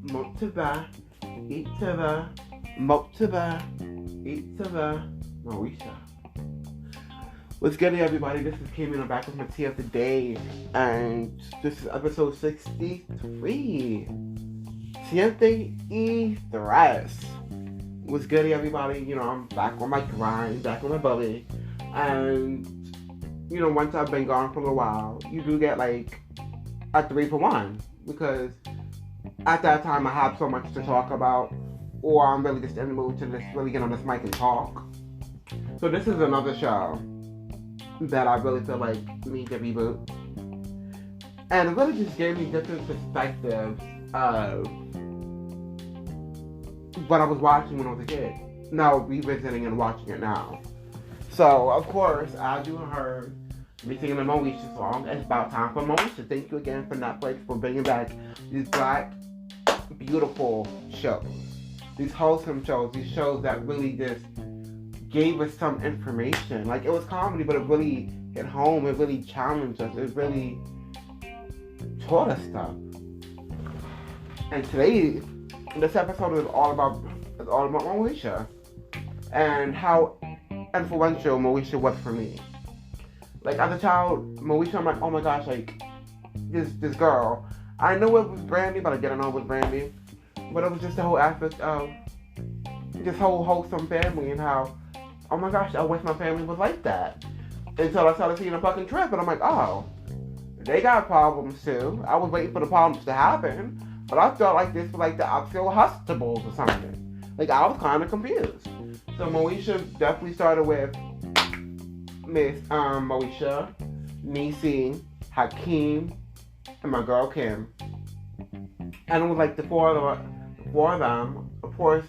Motiva, Etiva, Motiva, Etiva, moesha. What's good, everybody? This is Kim, and I'm back with my tea of the day, and this is episode 63. Siente y tres. What's good, everybody? I'm back on my grind, back on my belly, and once I've been gone for a little while, you do get like a 3-for-1 because at that time I have so much to talk about, or I'm really just in the mood to just really get on this mic and talk. So this is another show that I really feel like needs a reboot, and it really just gave me different perspectives of what I was watching when I was a kid. Now revisiting and watching it now. So of course, as you heard me singing the Moesha song, it's about time for Moesha. Thank you again for Netflix for bringing back these black, beautiful shows, these wholesome shows, these shows that really just gave us some information. Like, it was comedy, but it really hit home. It really challenged us. It really taught us stuff. And today, this episode is all about Moesha and how influential Moesha was for me. Like, as a child, Moesha, I'm like, oh my gosh, like this girl. I knew it was Brandy, but I didn't know it was Brandy. But it was just the whole aspect of this whole wholesome family and how, oh my gosh, I wish my family was like that. Until I started seeing a fucking trip, and I'm like, oh, they got problems too. I was waiting for the problems to happen, but I felt like this was like the Oxford Hustables or something. Like, I was kind of confused. So Moesha definitely started with Miss Moesha, Niecy, Hakeem, and my girl Kim. And it was like the four of them. Of course,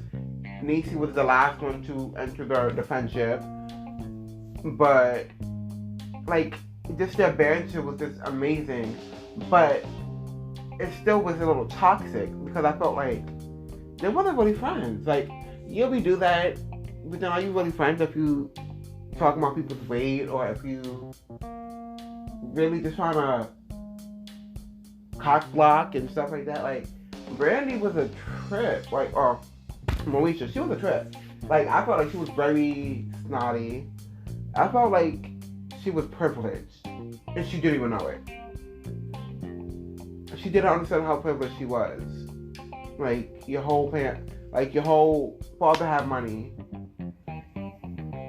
Niecy was the last one to enter the friendship, but like, just their banter was just amazing, but it still was a little toxic because I felt like they wasn't really friends. Like, you ever do that, but then are you really friends if you talk about people's weight, or if you really just trying to cock block and stuff like that? Like, Brandy was a trip, like, or Moesha, she was a trip. Like, I felt like she was very snotty. I felt like she was privileged, and she didn't even know it. She didn't understand how privileged she was. Like, your whole father had money.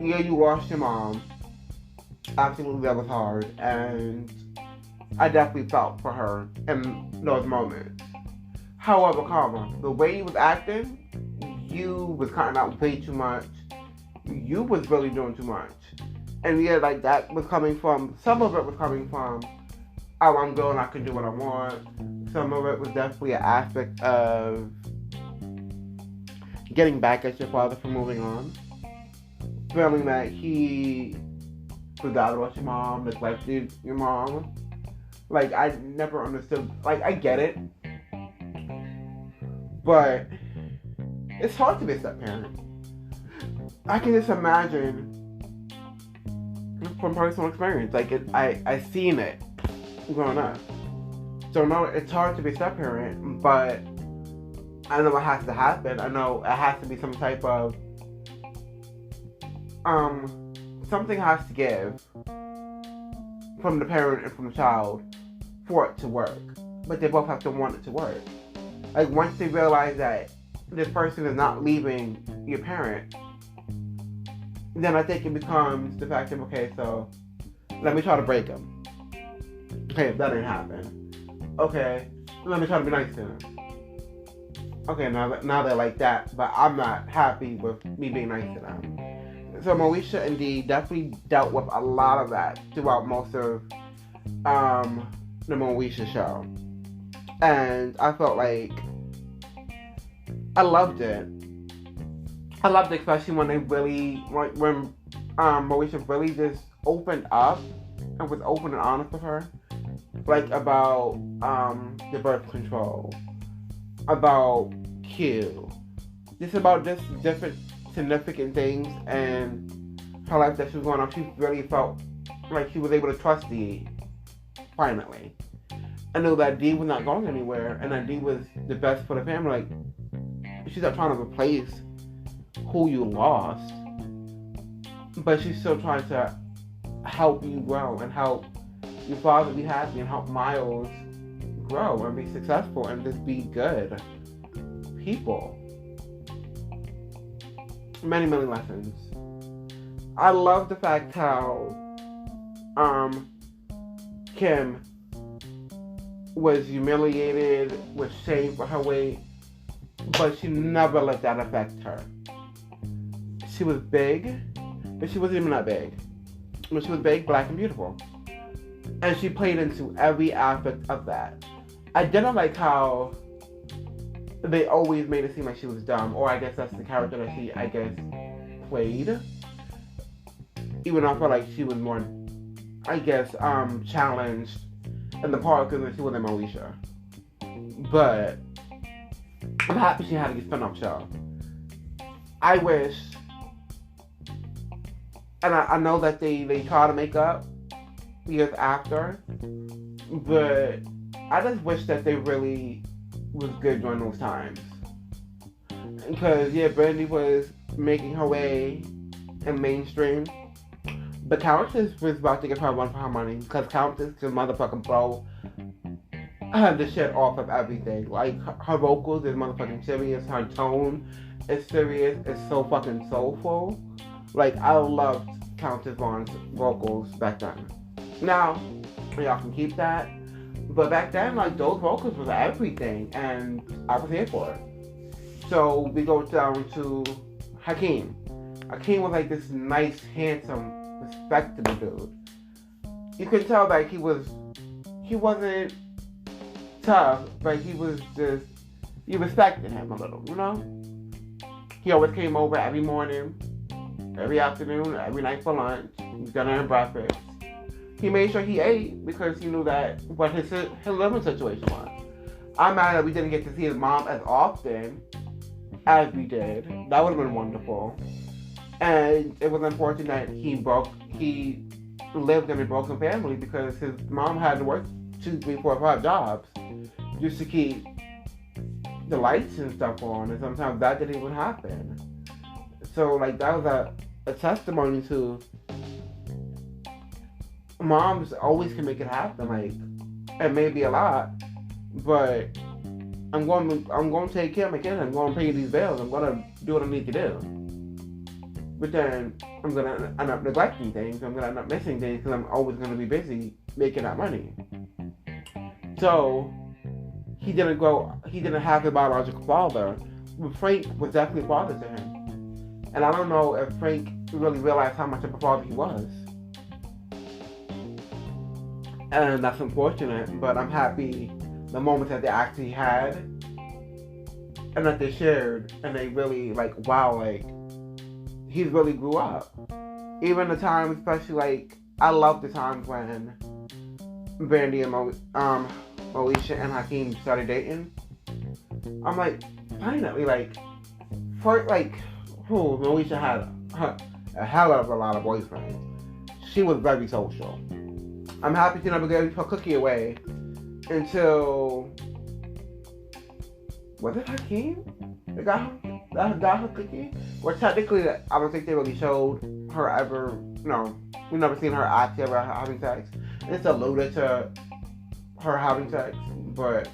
Yeah, you lost your mom. Absolutely, that was hard, and I definitely felt for her in those moments. However, the way you was acting, you was cutting out way too much. You was really doing too much. And yeah, like, that was coming from, some of it was coming from, oh, I'm good and I can do what I want. Some of it was definitely an aspect of getting back at your father for moving on. Feeling that he forgot about your mom, neglected your mom. Like, I never understood. Like, I get it, but it's hard to be a step-parent. I can just imagine from personal experience. Like, I seen it growing up. So no, it's hard to be a step-parent, but I know it has to happen. I know it has to be some type of something has to give from the parent and from the child for it to work. But they both have to want it to work. Like, once they realize that this person is not leaving your parent, then I think it becomes the fact of, okay, so let me try to break them. Okay, if that didn't happen, okay, let me try to be nice to them. Okay, now they're like that, but I'm not happy with me being nice to them. So Moesha indeed definitely dealt with a lot of that throughout most of the Moesha show. And I felt like I loved it. I loved it, especially when when Moesha really just opened up and was open and honest with her. Like, about the birth control, about Q, just about just different significant things and her life that she was going on. She really felt like she was able to trust Dee finally. I knew that Dee was not going anywhere, and that Dee was the best for the family. Like, she's not trying to replace who you lost, but she's still trying to help you grow and help your father be happy and help Miles grow and be successful and just be good people. Many, many lessons. I love the fact how Kim was humiliated, was shamed for her weight, but she never let that affect her. She was big, but she wasn't even that big. When she was big, black, and beautiful. And she played into every aspect of that. I didn't like how they always made it seem like she was dumb, or I guess that's the character that she, I guess, played. Even though I felt like she was more, I guess, challenged in the part because she wasn't moesha. But I'm happy she had a spin-off show. I wish, and I know that they try to make up years after, but I just wish that they really was good during those times. Because, yeah, Brandy was making her way in mainstream, but Countess was about to get her run for her money, because Countess can motherfucking blow the shit off of everything. Like, her vocals is motherfucking serious, her tone is serious, it's so fucking soulful. Like, I loved Countess Vaughn's vocals back then. Now, y'all can keep that, but back then, like, those vocals was everything, and I was here for it. So, we go down to Hakeem. Hakeem was like this nice, handsome, respectable dude. You could tell that he wasn't tough, but he was just, you respected him a little, you know? He always came over every morning, every afternoon, every night for lunch, dinner and breakfast. He made sure he ate because he knew that what his living situation was. I'm mad that we didn't get to see his mom as often as we did. That would have been wonderful. And it was unfortunate that he lived in a broken family because his mom had to work 2, 3, 4, 5 jobs just to keep the lights and stuff on, and sometimes that didn't even happen. So, like, that was a testimony to moms always can make it happen. Like, it may be a lot, but I'm going to take care of my kids. I'm going to pay these bills. I'm going to do what I need to do. But then I'm going to end up neglecting things. I'm going to end up missing things because I'm always going to be busy making that money. So he didn't have a biological father. But Frank was definitely a father to him. And I don't know if Frank really realized how much of a father he was. And that's unfortunate, but I'm happy the moments that they actually had and that they shared, and they really, like, wow, like, he really grew up. Even the times, especially, like, I love the times when Brandy and moesha and Hakeem started dating. I'm like, finally, like, moesha had a hell of a lot of boyfriends. She was very social. I'm happy she never gave her cookie away until, was it Hakeem that got her cookie? Well, technically, I don't think they really showed her ever, we never seen her actually ever having sex. It's alluded to her having sex, but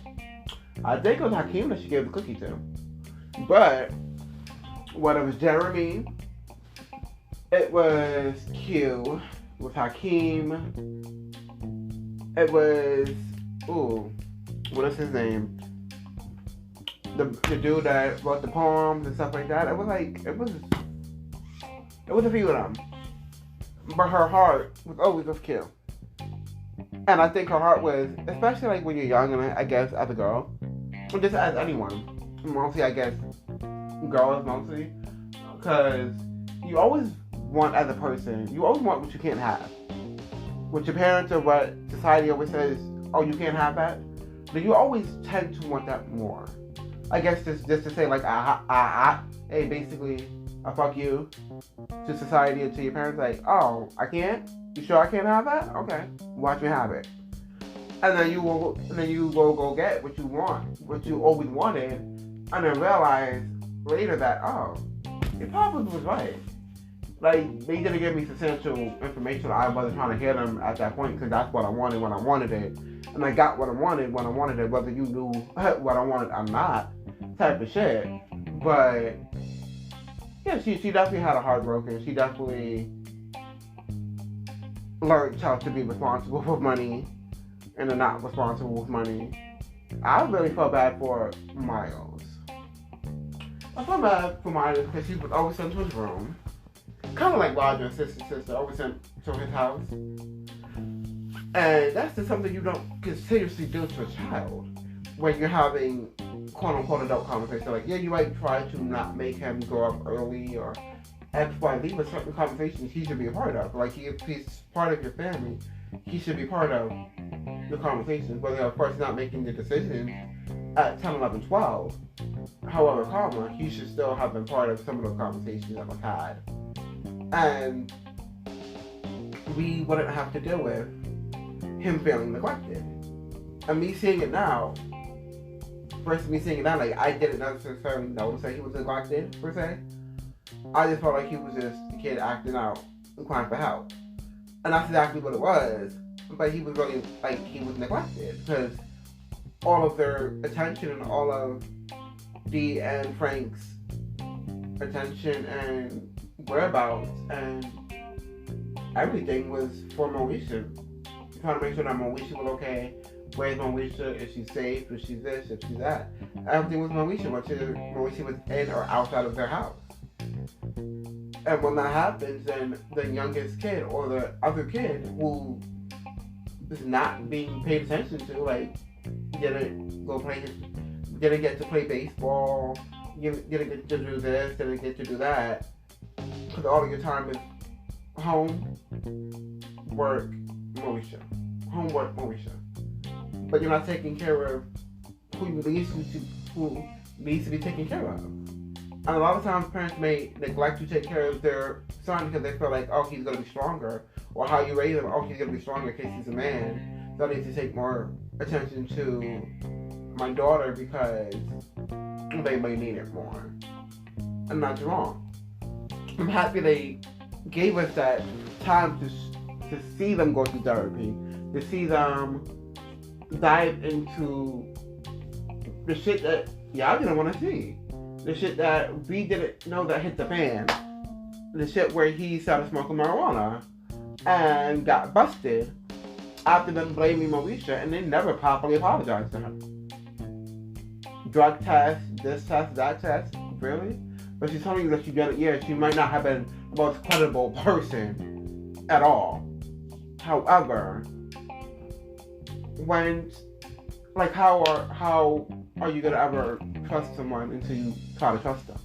I think it was Hakeem that she gave the cookie to. But, whether it was Jeremy, it was Q, with Hakeem, it was, what is his name? The dude that wrote the poems and stuff like that. It was a few of them. But her heart was always with Q. And I think her heart was, especially like when you're young, and I guess as a girl, or just as anyone, mostly I guess girls mostly, because you always want as a person, you always want what you can't have. What your parents or what society always says, oh, you can't have that, then you always tend to want that more. I guess just to say like, hey, basically, I fuck you to society and to your parents, like, oh, I can't? You sure I can't have that? Okay, watch me have it. and then you will go get what you want, what you always wanted, and then realize later that, oh, he probably was right. Like, they didn't give me substantial information. I wasn't trying to hear them at that point because that's what I wanted when I wanted it. And I got what I wanted when I wanted it, whether you knew what I wanted or not, type of shit. But, yeah, she definitely had a heart broken. She definitely learned how to be responsible with money and not responsible with money. I really felt bad for Miles. I felt bad for Miles because he was always sent to his room. Kind of like Roger and sister, always sent to his house. And that's just something you don't seriously do to a child when you're having quote-unquote adult conversation. Like, yeah, you might try to not make him grow up early or X, Y, Z, but certain conversations he should be a part of. Like, if he's part of your family, he should be part of the conversations. Whether, of course, not making the decisions at 10, 11, 12. However, comma, he should still have been part of some of those conversations that was had. And we wouldn't have to deal with him feeling neglected. And me seeing it now, like, I didn't necessarily notice that he was neglected, per se. I just felt like he was just a kid acting out and crying for help. And that's exactly what it was. But he was really, like, he was neglected. Because all of their attention and all of Dee and Frank's attention and whereabouts and everything was for Moesha. Trying to make sure that Moesha was okay. Where's Moesha? Is she safe? Is she this? Is she that? Everything was Moesha, whether Moesha was in or outside of their house. And when that happens, then the youngest kid or the other kid who is not being paid attention to, like, didn't get to play baseball, didn't get to do this, didn't get to do that, because all of your time is home, work, Moesha. Homework, Moesha. But you're not taking care of who needs to be taken care of. And a lot of times parents may neglect to take care of their son because they feel like, oh, he's going to be stronger. Or how you raise him, oh, he's going to be stronger in case he's a man. So I need to take more attention to my daughter because they may need it more. And that's wrong. I'm happy they gave us that time to see them go through therapy, to see them dive into the shit that y'all didn't want to see, the shit that we didn't know that hit the fan, the shit where he started smoking marijuana and got busted after them blaming Moesha and they never properly apologized to him. Drug test, this test, that test, really? But she's telling you that she got it. Yeah, she might not have been the most credible person at all. However, when, like, how are you gonna ever trust someone until you try to trust them?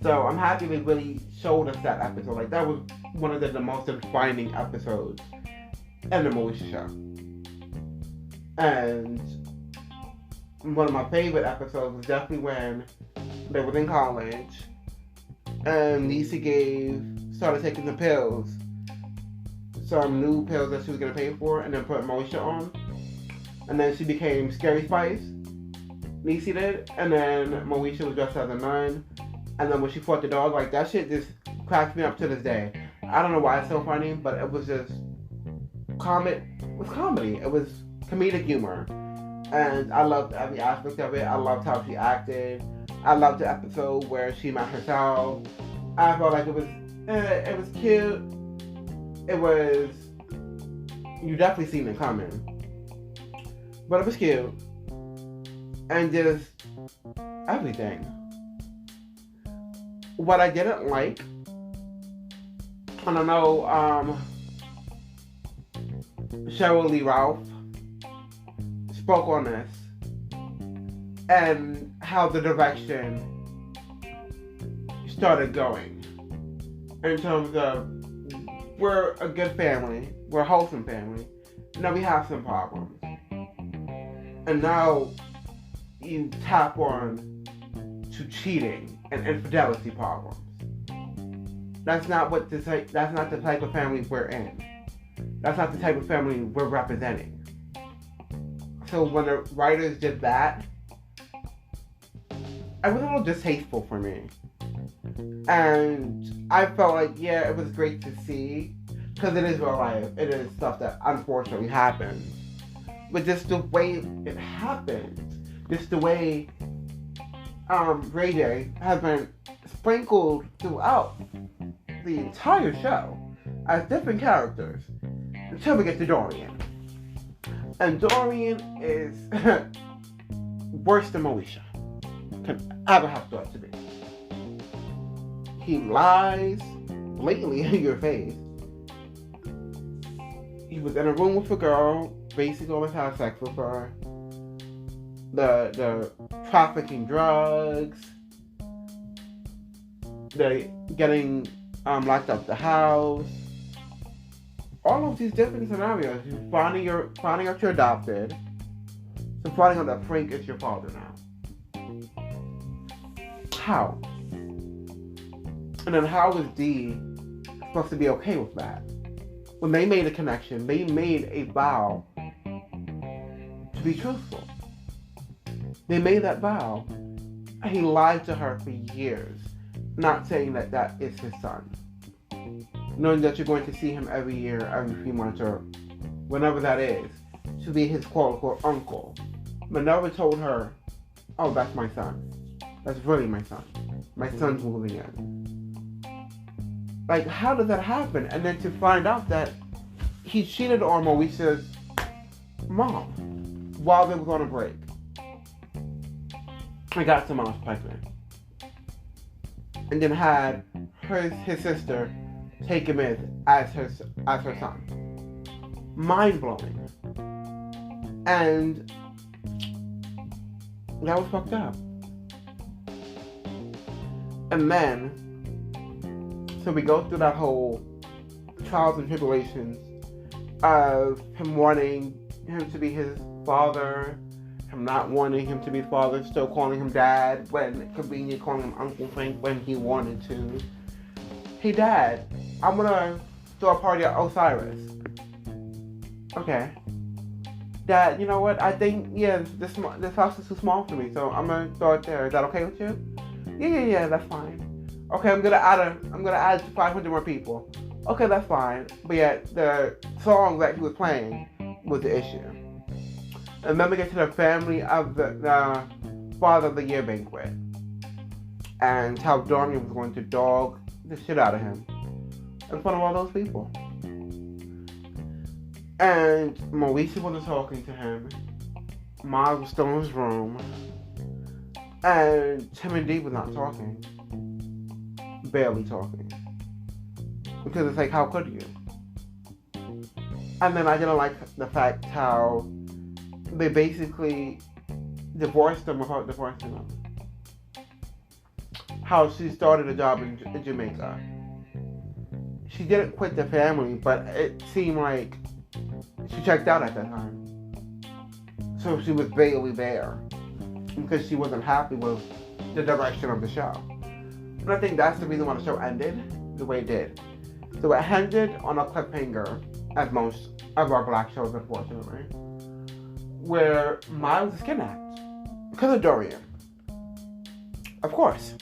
So I'm happy they really showed us that episode. Like, that was one of the most defining episodes in the Moesha show. And one of my favorite episodes was definitely when they were in college and Niecy started taking the pills, some new pills that she was going to pay for, and then put Moesha on. And then she became Scary Spice, Niecy did, and then Moesha was dressed as a nun. And then when she fought the dog, like, that shit just cracks me up to this day. I don't know why it's so funny, but it was just comedy. It was comedic humor. And I loved every aspect of it. I loved how she acted. I loved the episode where she met herself. I felt like it was cute. It was, you definitely seen it coming. But it was cute. And just everything. What I didn't like, and I know Cheryl Lee Ralph spoke on this, and how the direction started going in terms of, we're a good family, we're a wholesome family, now we have some problems, and now you tap on to cheating and infidelity problems. That's not the type of family we're in. That's not the type of family we're representing. So when the writers did that, it was a little distasteful for me. And I felt like, yeah, it was great to see, because it is real life. It is stuff that unfortunately happens. But just the way it happened, just the way Ray J has been sprinkled throughout the entire show as different characters until we get to Dorian. And Dorian is worse than Moesha can ever have thought to be. He lies blatantly in your face. He was in a room with a girl, basically almost had sex with her. The trafficking drugs, the getting locked up the house, all of these different scenarios. You finding out you're adopted, to finding out that Frank is your father now. How? And then how is Dee supposed to be okay with that? When they made a connection, they made a vow to be truthful. They made that vow. He lied to her for years, not saying that that is his son. Knowing that you're going to see him every year, every few months, or whenever that is, to be his quote-unquote uncle. But never told her, oh, that's my son. That's really my son. My son's moving in. Like, how did that happen? And then to find out that he cheated on Moesha's mom while they was on a break. I got some else pregnant. And then had his sister take him in as her son. Mind-blowing. And that was fucked up. And then, so we go through that whole trials and tribulations of him wanting him to be his father, him not wanting him to be father, still calling him dad, when convenient calling him Uncle Frank when he wanted to. Hey Dad, I'm gonna throw a party at Osiris. Okay. Dad, you know what? I think, yeah, this house is too small for me, so I'm gonna throw it there. Is that okay with you? Yeah, that's fine. Okay, I'm gonna add 500 more people. Okay, that's fine. But yeah, the song that he was playing was the issue. And then we get to the family of the Father of the Year banquet. And how Dorian was going to dog the shit out of him in front of all those people. And Moesha wasn't talking to him. Miles was still in his room. And Tim and Dee was not talking. Barely talking. Because it's like, how could you? And then I didn't like the fact how they basically divorced them without divorcing them. How she started a job in Jamaica. She didn't quit the family, but it seemed like she checked out at that time. So she was barely there because she wasn't happy with the direction of the show. And I think that's the reason why the show ended the way it did. So it ended on a cliffhanger, as most of our black shows, unfortunately, where Miles is kidnapped because of Dorian. Of course.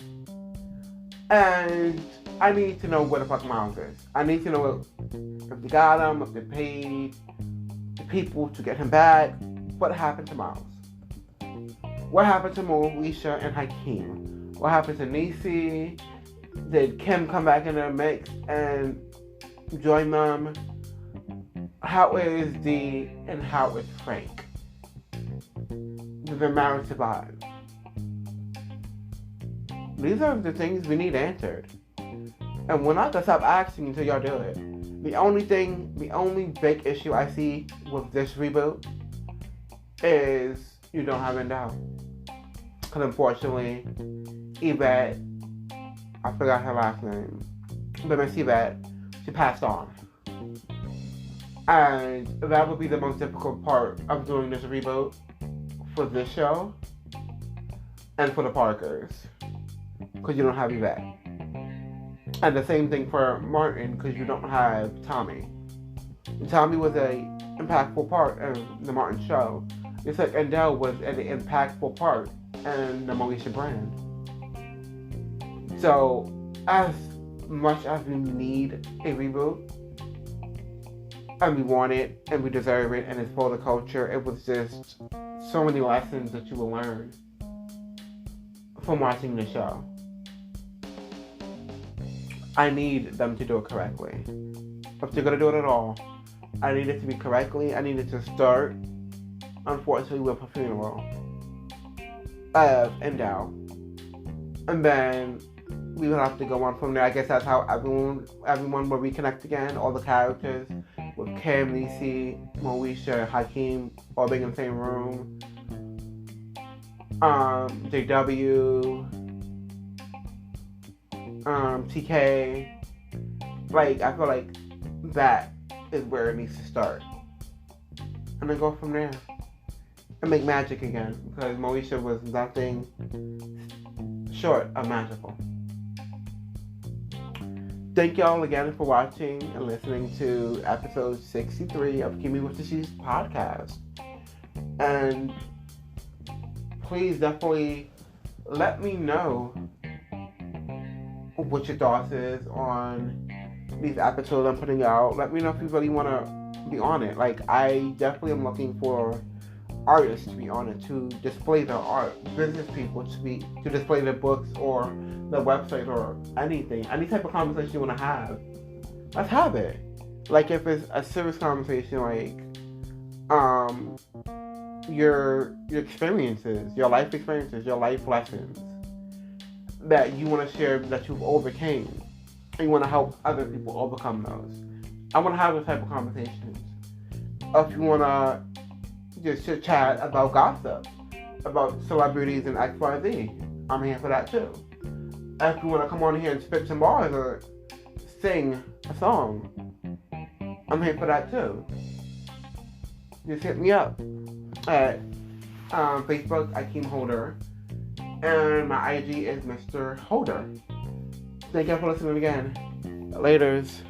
And I need to know where the fuck Miles is. I need to know if they got him, if they paid the people to get him back. What happened to Miles? What happened to Moesha and Hakeem? What happened to Niecy? Did Kim come back in the mix and join them? How is Dee and how is Frank? Did their marriage survive? These are the things we need answered. And we're not gonna stop asking until y'all do it. The only big issue I see with this reboot is you don't have Endowed. Because unfortunately, Yvette, I forgot her last name, but Miss Yvette, she passed on. And that would be the most difficult part of doing this reboot for this show and for the Parkers. Because you don't have Yvette. And the same thing for Martin, because you don't have Tommy. Tommy was a impactful part of the Martin show. Just like Endell was an impactful part in the moesha brand. So, as much as we need a reboot, and we want it, and we deserve it, and it's for the culture, it was just so many lessons that you will learn from watching the show. I need them to do it correctly. If they're going to do it at all, I need it to be correctly. I need it to start, unfortunately, with a funeral of Endell. And then we would have to go on from there. I guess that's how everyone will reconnect again. All the characters with Kim, Niecy, moesha, Hakeem, all being in the same room. JW, TK. Like, I feel like that is where it needs to start. And then go from there. And make magic again. Because moesha was nothing short of magical. Thank y'all again for watching and listening to episode 63 of Give Me What the Cheese podcast. And please definitely let me know what your thoughts is on these episodes I'm putting out. Let me know if you really want to be on it. Like, I definitely am looking for artists to be on it, to display their art, business people to display their books or their website or anything, any type of conversation you want to have. Let's have it. Like, if it's a serious conversation, like your experiences, your life experiences, your life lessons that you want to share that you've overcame, and you want to help other people overcome those. I want to have those type of conversations. If you want to just chit chat about gossip, about celebrities and XYZ, I'm here for that too. If you want to come on here and spit some bars or sing a song, I'm here for that too. Just hit me up at Facebook, Akeem Holder, and my IG is Mr. Holder. Thank you for listening again. Laters.